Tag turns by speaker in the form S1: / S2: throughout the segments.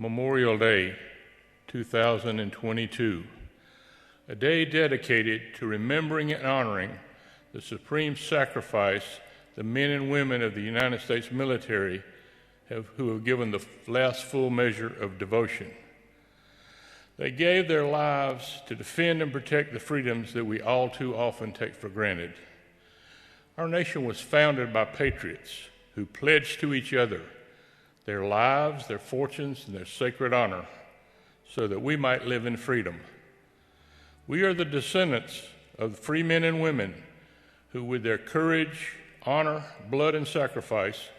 S1: Memorial Day 2022, a day dedicated to remembering and honoring the supreme sacrifice the men and women of the United States military who have given the last full measure of devotion. They gave their lives to defend and protect the freedoms that we all too often take for granted. Our nation was founded by patriots who pledged to each other their lives, their fortunes, and their sacred honor so that we might live in freedom. We are the descendants of free men and women who, with their courage, honor, blood, and sacrifice,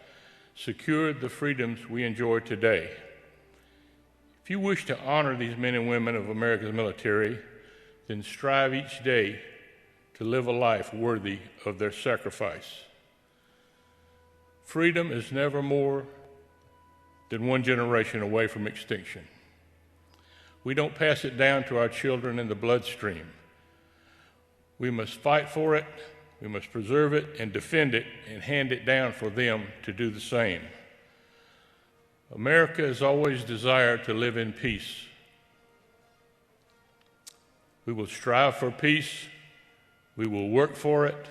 S1: secured the freedoms we enjoy today. If you wish to honor these men and women of America's military, then strive each day to live a life worthy of their sacrifice. Freedom is never more than one generation away from extinction. We don't pass it down to our children in the bloodstream. We must fight for it, we must preserve it and defend it and hand it down for them to do the same. America has always desired to live in peace. We will strive for peace, we will work for it,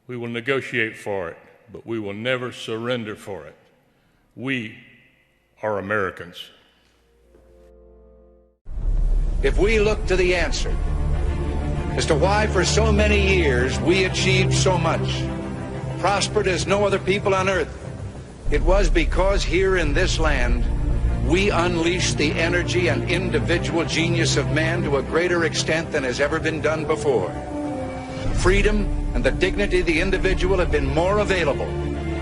S1: we will negotiate for it, but we will never surrender for it. We are Americans.
S2: If we look to the answer as to why for so many years we achieved so much, prospered as no other people on earth, it was because here in this land we unleashed the energy and individual genius of man to a greater extent than has ever been done before. Freedom and the dignity of the individual have been more available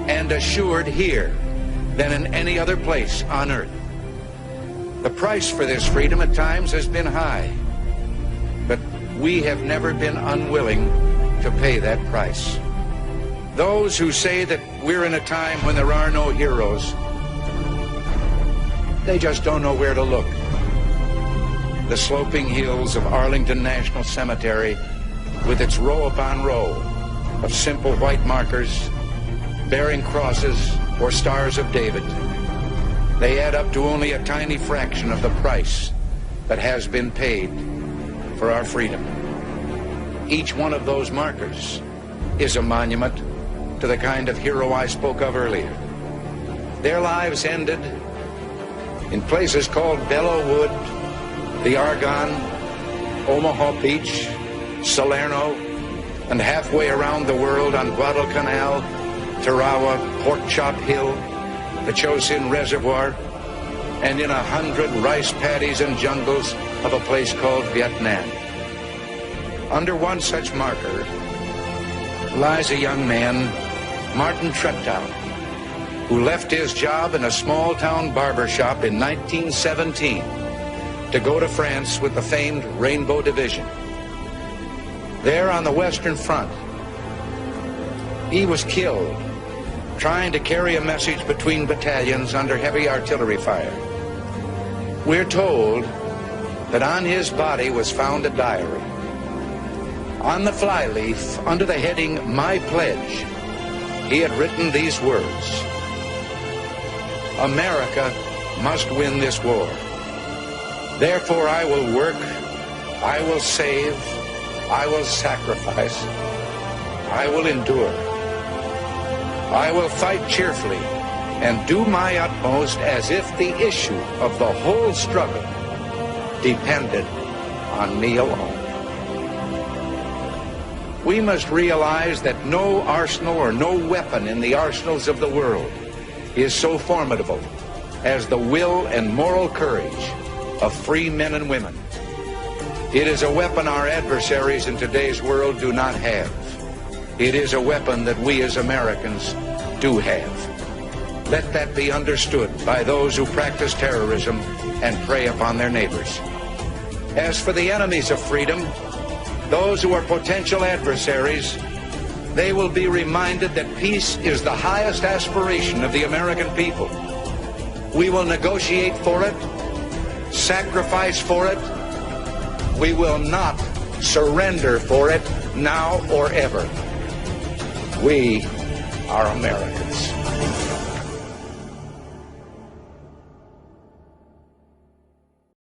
S2: and assured here than in any other place on earth. The price for this freedom at times has been high, but we have never been unwilling to pay that price. Those who say that we're in a time when there are no heroes, they just don't know where to look. The sloping hills of Arlington National Cemetery, with its row upon row of simple white markers bearing crosses or stars of David, they add up to only a tiny fraction of the price that has been paid for our freedom. Each one of those markers is a monument to the kind of hero I spoke of earlier. Their lives ended in places called Belleau Wood, the Argonne, Omaha Beach, Salerno, and halfway around the world on Guadalcanal, Tarawa, Pork Chop Hill, the Chosin Reservoir, and in 100 rice paddies and jungles of a place called Vietnam. Under one such marker lies a young man, Martin Treptow, who left his job in a small-town barber shop in 1917 to go to France with the famed Rainbow Division. There on the Western Front, he was killed trying to carry a message between battalions under heavy artillery fire. We're told that on his body was found a diary. On the flyleaf, under the heading, My Pledge, he had written these words: America must win this war. Therefore I will work, I will save, I will sacrifice, I will endure. I will fight cheerfully and do my utmost as if the issue of the whole struggle depended on me alone. We must realize that no arsenal or no weapon in the arsenals of the world is so formidable as the will and moral courage of free men and women. It is a weapon our adversaries in today's world do not have. It is a weapon that we as Americans do have. Let that be understood by those who practice terrorism and prey upon their neighbors. As for the enemies of freedom, those who are potential adversaries, they will be reminded that peace is the highest aspiration of the American people. We will negotiate for it, sacrifice for it. We will not surrender for it now or ever. We are Americans.